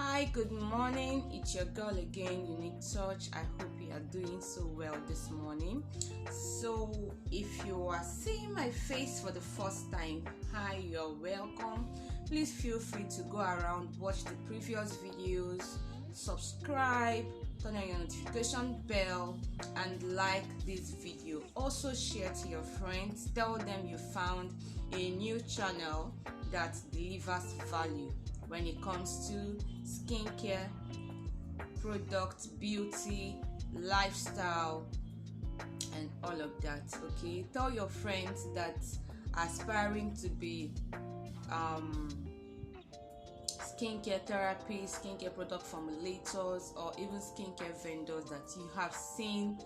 Hi, good morning. It's your girl again, Unique Touch. I hope you are doing so well this morning. So, if you are seeing my face for the first time, hi, you're welcome. Please feel free to go around, watch the previous videos, subscribe, turn on your notification bell, and like this video. Also, share to your friends. Tell them you found a new channel that delivers value when it comes to skincare, products, beauty, lifestyle, and all of that. Okay, tell your friends that are aspiring to be skincare therapists, skincare product formulators, or even skincare vendors that you have seen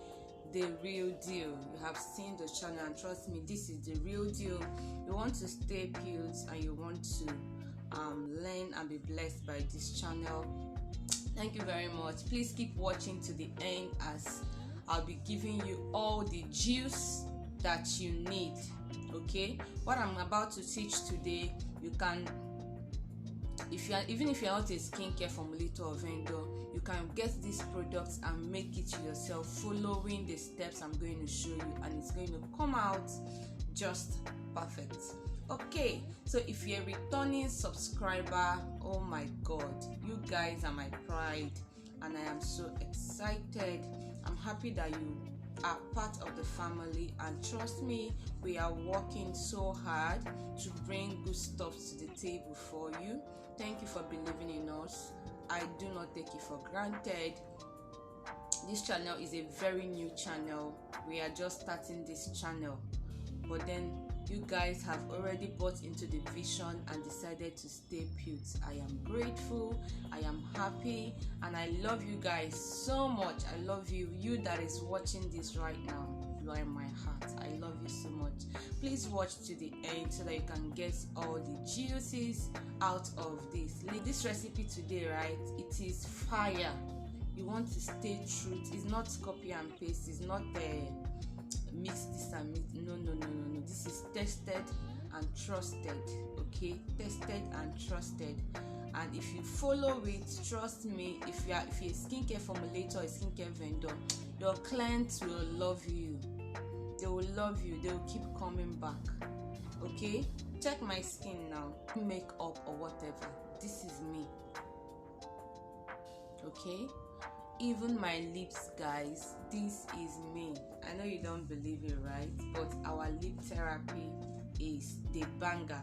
the real deal. You have seen the channel, and trust me, this is the real deal. You want to stay put and you want to learn and be blessed by this channel. Thank you very much. Please keep watching to the end, as I'll be giving you all the juice that you need. Okay, what I'm about to teach today, you can, even if you're not a skincare formulator or vendor, you can get these products and make it yourself following the steps I'm going to show you, and it's going to come out just perfect. Okay, so if you're a returning subscriber, oh my god, you guys are my pride, and I am so excited. I'm happy that you are part of the family, and trust me, we are working so hard to bring good stuff to the table for you. Thank you for believing in us. I do not take it for granted. This channel is a very new channel. We are just starting this channel, but then you guys have already bought into the vision and decided to stay put. I am grateful, I am happy, and I love you guys so much. I love you, you that is watching this right now. You are in my heart. I love you so much. Please watch to the end so that you can get all the juices out of this. This recipe today, right? It is fire. You want to stay true. It's not copy and paste. It's not mix this and mix. No. This is tested and trusted. Okay, tested and trusted. And if you follow it, trust me, if you're a skincare formulator, a skincare vendor, your clients will love you. They will love you. They will keep coming back. Okay, check my skin now. Makeup or whatever. This is me. Okay. Even my lips, guys, this is me. I know you don't believe it, right? But our lip therapy is the banger.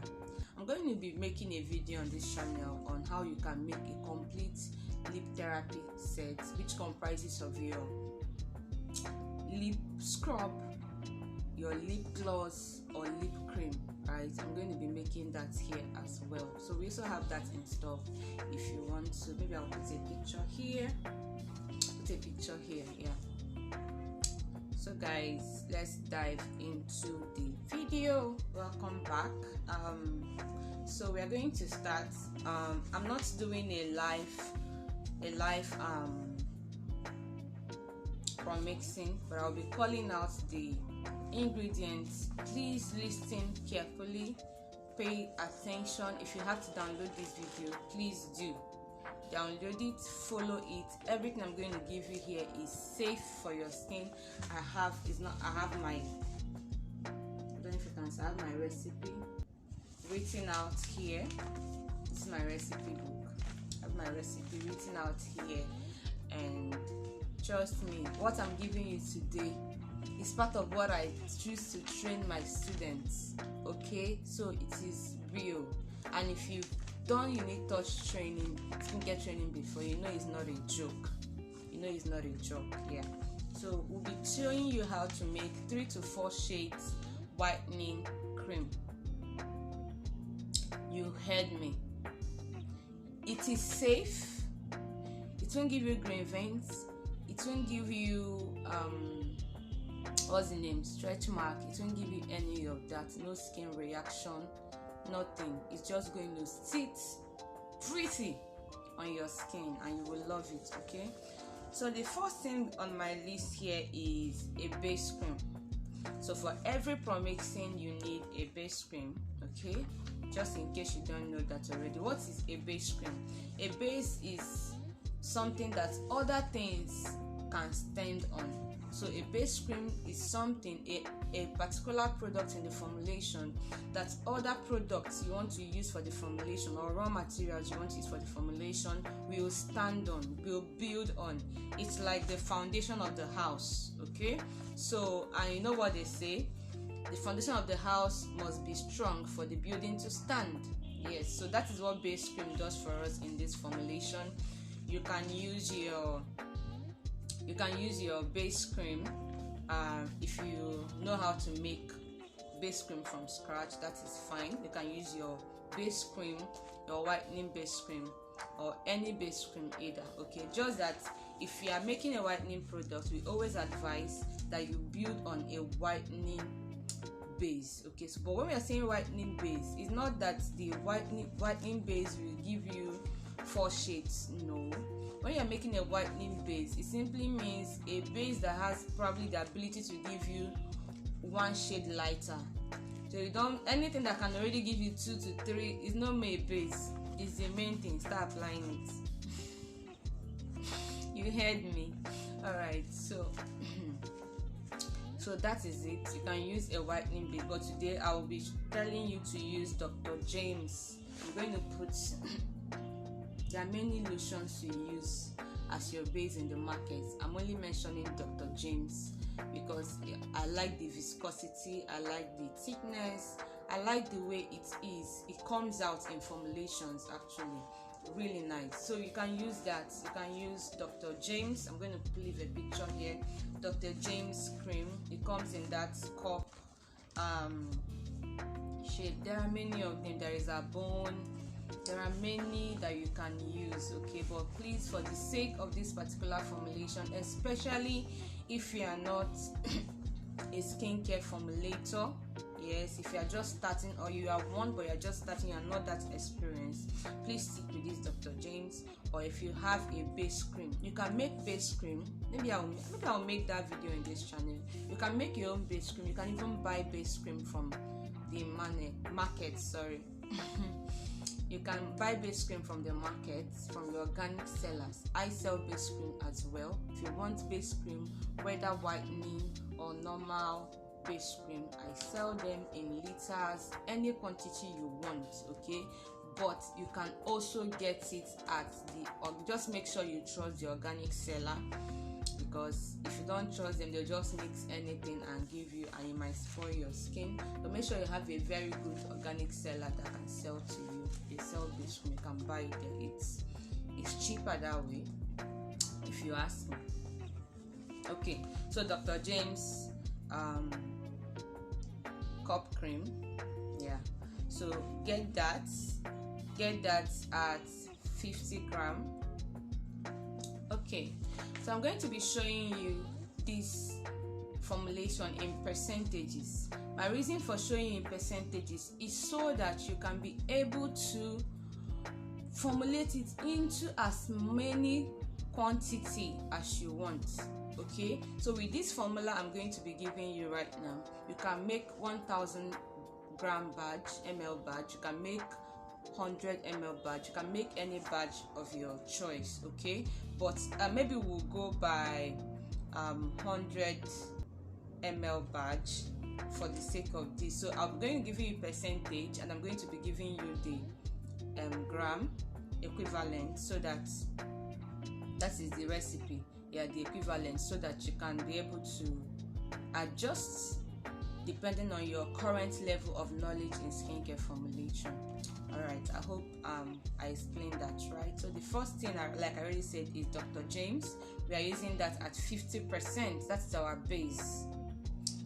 I'm going to be making a video on this channel on how you can make a complete lip therapy set, which comprises of your lip scrub, your lip gloss, or lip cream, right? I'm going to be making that here as well. So we also have that in store if you want to. Maybe I'll put a picture here. Yeah. So guys, let's dive into the video. Welcome back. So we are going to start. I'm not doing a live from mixing, but I'll be calling out the ingredients. Please listen carefully, pay attention. If you have to download this video, please do download it, follow it. Everything I'm going to give you here is safe for your skin. I have my, I don't know if you can see, I have my recipe written out here. This is my recipe book. I have my recipe written out here, and trust me, what I'm giving you today is part of what I choose to train my students. Okay, so it is real. And if you've done Unique Touch training, skincare training before, you know it's not a joke. Yeah. So we'll be showing you how to make 3 to 4 shades whitening cream. You heard me. It is safe. It won't give you green veins. It won't give you stretch mark. It won't give you any of that. No skin reaction. Nothing. It's just going to sit pretty on your skin, and you will love it. Okay, so the first thing on my list here is a base cream. So for every promixing, you need a base cream. Okay, just in case you don't know that already. What is a base cream? A base is something that other things can stand on. So a base cream is something, a particular product in the formulation that other products you want to use for the formulation, or raw materials you want to use for the formulation, will stand on, will build on. It's like the foundation of the house, okay? So, and you know what they say, the foundation of the house must be strong for the building to stand. Yes, so that is what base cream does for us in this formulation. You can use your base cream if you know how to make base cream from scratch. That is fine. You can use your base cream, your whitening base cream, or any base cream either, okay? Just that if you are making a whitening product, we always advise that you build on a whitening base, okay? So but when we are saying whitening base, it's not that the whitening base will give you 4 shades. No, when you're making a whitening base, it simply means a base that has probably the ability to give you 1 shade lighter. So you don't, anything that can already give you 2 to 3 is not a base. It's the main thing. Start applying it. You heard me. All right, so so that is it. You can use a whitening base, but today I will be telling you to use Dr. James. I'm going to put there are many lotions to use as your base in the market. I'm only mentioning Dr. James because I like the viscosity, I like the thickness, I like the way it is. It comes out in formulations actually. Really nice. So you can use that. You can use Dr. James. I'm going to leave a picture here. Dr. James cream. It comes in that cup shade. There are many of them. There is a bone. There are many that you can use, okay? But please, for the sake of this particular formulation, especially if you are not a skincare formulator, yes, if you are just starting, or you are one but you are just starting, you are not that experienced, please stick with this Dr. James. Or if you have a base cream, you can make base cream. Maybe I'll make that video in this channel. You can make your own base cream. You can even buy base cream from the market. Sorry. You can buy base cream from the market, from your organic sellers. I sell base cream as well. If you want base cream, whether whitening or normal base cream, I sell them in liters, any quantity you want, okay? But you can also get it at just make sure you trust the organic seller, because if you don't trust them, they'll just mix anything and give you, and it might spoil your skin. So make sure you have a very good organic seller that can sell to you. They sell base cream, you can buy it there. It's cheaper that way, if you ask me. Okay, so Dr. James cup cream, yeah. So get that at 50 gram. Okay, so I'm going to be showing you this formulation in percentages. My reason for showing you in percentages is so that you can be able to formulate it into as many quantity as you want. Okay, so with this formula I'm going to be giving you right now, you can make 1000 gram batch, ml batch, you can make 100 ml batch, you can make any batch of your choice, okay? But maybe we'll go by 100 ml batch for the sake of this. So I'm going to give you a percentage, and I'm going to be giving you the gram equivalent, so that is the recipe, yeah, the equivalent, so that you can be able to adjust depending on your current level of knowledge in skincare formulation. All right, I hope I explained that right. So the first thing, like I already said, is Dr. James. We are using that at 50%. That's our base.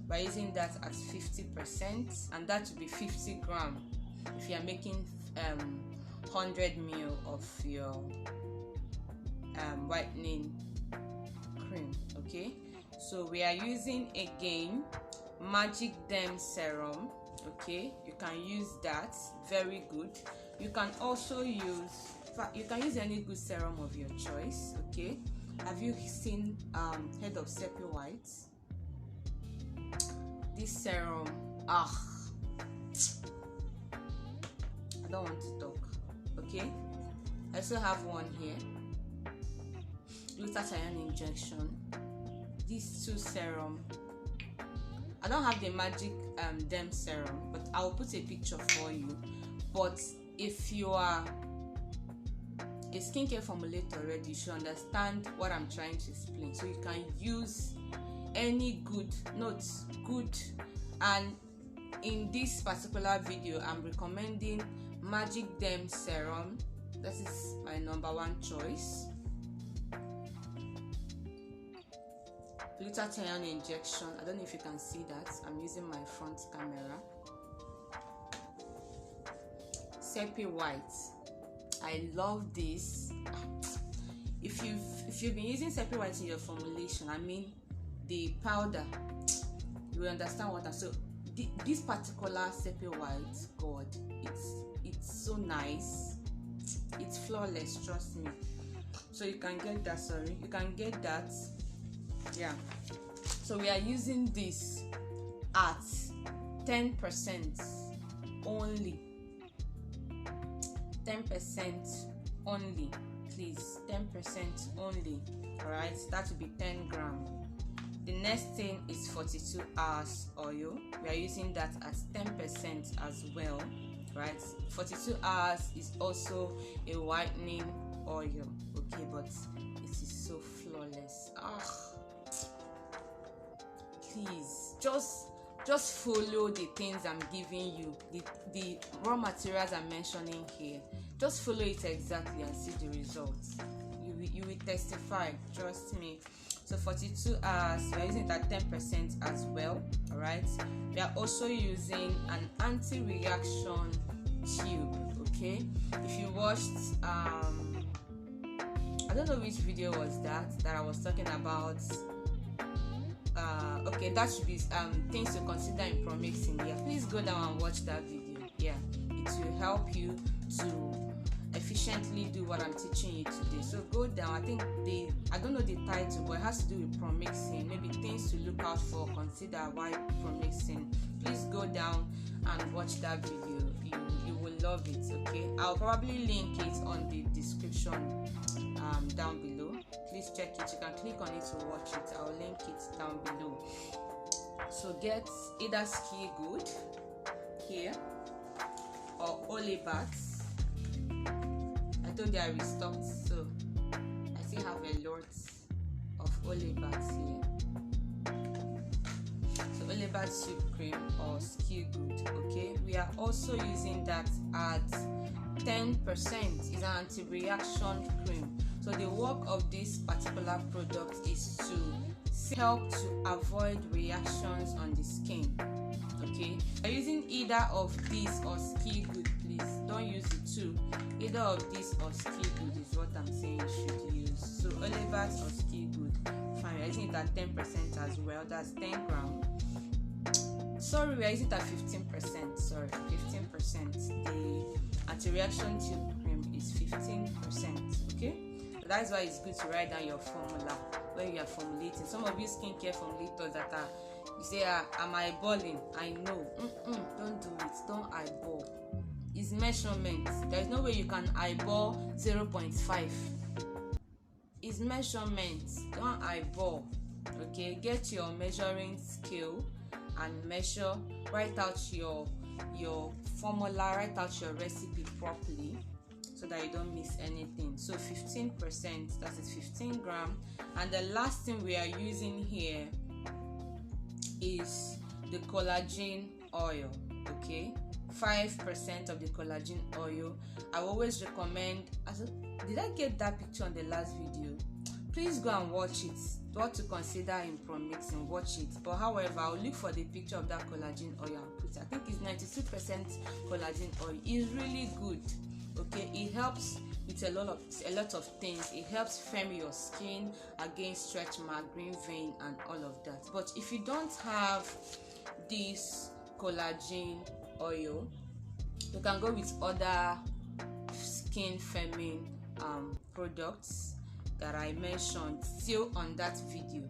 We're using that at 50%, and that will be 50 gram if you are making 100 ml of your whitening cream. Okay, so we are using again Magic Dem Serum. Okay, you can use that, very good. You can also use any good serum of your choice. Okay, have you seen head of Sepia White? This serum, I don't want to talk. Okay, I also have one here, glutathione injection. These two serum. I don't have the magic dem serum, but I will put a picture for you. But if you are a skincare formulator already, you should understand what I'm trying to explain. So you can use any good, and in this particular video I'm recommending magic dem serum. That is my #1 choice. Glutathione injection. I don't know if you can see that. I'm using my front camera. Sepia white. I love this. If you've been using sepia white in your formulation, I mean the powder, you will understand what I'm so. This particular sepia white, God, it's so nice. It's flawless, trust me. So you can get that. You can get that. Yeah. So we are using this at 10% only. 10% only, please. 10% only. All right. That will be 10 grams. The next thing is 42 hours oil. We are using that at 10% as well, right? 42 hours is also a whitening oil, okay, but it is so flawless. Please just follow the things I'm giving you, the raw materials I'm mentioning here. Just follow it exactly and see the results. You will testify, trust me. So 42 hours, we are using it at 10% as well. All right. We are also using an anti-reaction tube. Okay. If you watched, I don't know which video was that I was talking about. Okay, that should be things to consider in pro-mixing. Yeah, please go down and watch that video. Yeah, it will help you to efficiently do what I'm teaching you today. So go down. I don't know the title, but it has to do with pro-mixing. Maybe things to look out for, consider while pro-mixing. Please go down and watch that video. You will love it. Okay, I'll probably link it on the description down below. Please check it. You can click on it to watch it. I'll link it down below. So get either Ski Good here or Olebats. I told you I restocked, so I still have a lot of Olebats here. So Olebats Soup Cream or Ski Good. Okay, we are also using that at 10%. It's an anti-reaction cream. So the work of this particular product is to help to avoid reactions on the skin. Okay, you're using either of these or Ski Good, please don't use the two. Either of these or Ski Good is what I'm saying you should use. So Olebats or Ski Good, fine. We're using it at 10% as well. That's 10 grams. Sorry, we're using it at 15%. Sorry, 15%. The anti-reaction tube cream is 15%. Okay. That's why it's good to write down your formula when you are formulating. Some of you skincare formulators that you say, am I eyeballing? I know. Don't do it. Don't eyeball. It's measurement. There is no way you can eyeball 0.5. It's measurement. Don't eyeball. Okay, get your measuring scale and measure. Write out your formula. Write out your recipe properly, so that you don't miss anything. So 15%, that is 15 grams. And the last thing we are using here is the collagen oil. Okay, 5% of the collagen oil. I always recommend. Did I get that picture on the last video? Please go and watch it. What to consider in pro-mixing, watch it. But however, I'll look for the picture of that collagen oil and put it. I think it's 92% collagen oil. It's really good. Okay, it helps with a lot of things. It helps firm your skin against stretch mark, green vein, and all of that. But if you don't have this collagen oil, you can go with other skin firming products that I mentioned still on that video.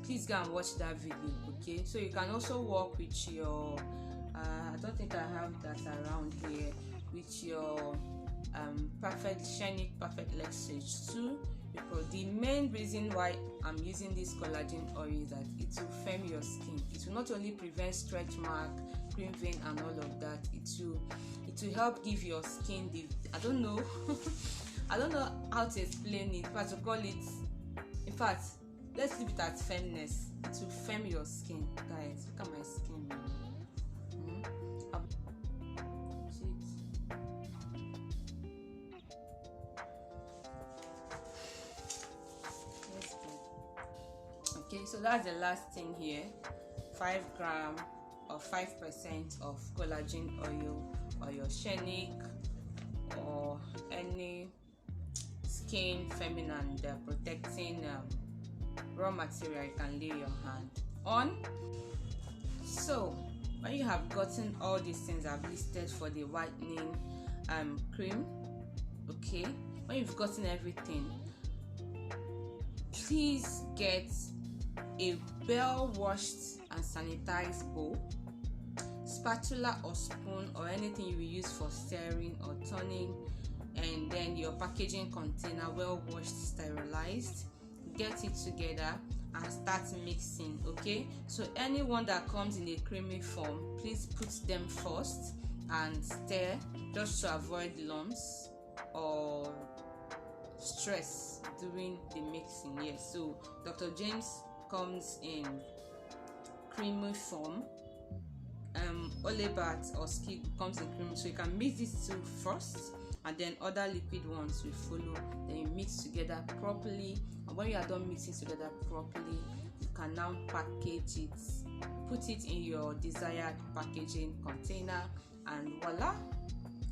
Please go and watch that video. Okay, so you can also work with your I don't think I have that around here, with your perfect shiny perfect leg stage 2. The main reason why I'm using this collagen oil is that it will firm your skin. It will not only prevent stretch mark, cream vein and all of that, it will help give your skin the, I don't know I don't know how to explain it, but to call it, in fact, let's leave it at firmness. It will firm your skin. Guys, look at my skin. Okay, so that's the last thing here. 5 grams or 5% of collagen oil or your Shenic or any skin firming and protecting raw material you can lay your hand on. So when you have gotten all these things I've listed for the whitening cream, okay, when you've gotten everything, please get a well washed and sanitized bowl, spatula or spoon or anything you will use for stirring or turning, and then your packaging container, well washed, sterilized. Get it together and start mixing. Okay, so anyone that comes in a creamy form, please put them first and stir, just to avoid lumps or stress during the mixing. Yes, so Dr. James comes in creamy form, Olebat or Skig comes in cream, so you can mix these two first and then other liquid ones will follow. Then you mix together properly, and when you are done mixing together properly, you can now package it, put it in your desired packaging container, and voila,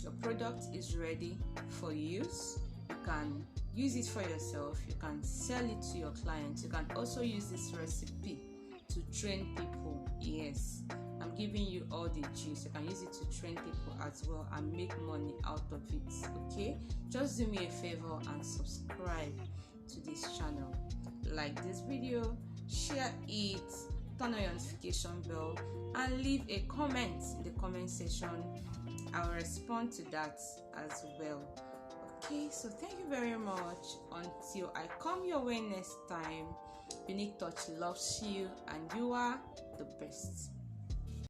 your product is ready for use. You can use it for yourself, you can sell it to your clients, you can also use this recipe to train people. Yes, I'm giving you all the juice. You can use it to train people as well and make money out of it. Okay, just do me a favor and subscribe to this channel, like this video, share it, turn on your notification bell, and leave a comment in the comment section. I'll respond to that as well. Okay, so thank you very much. Until I come your way next time, Unique Touch loves you and you are the best.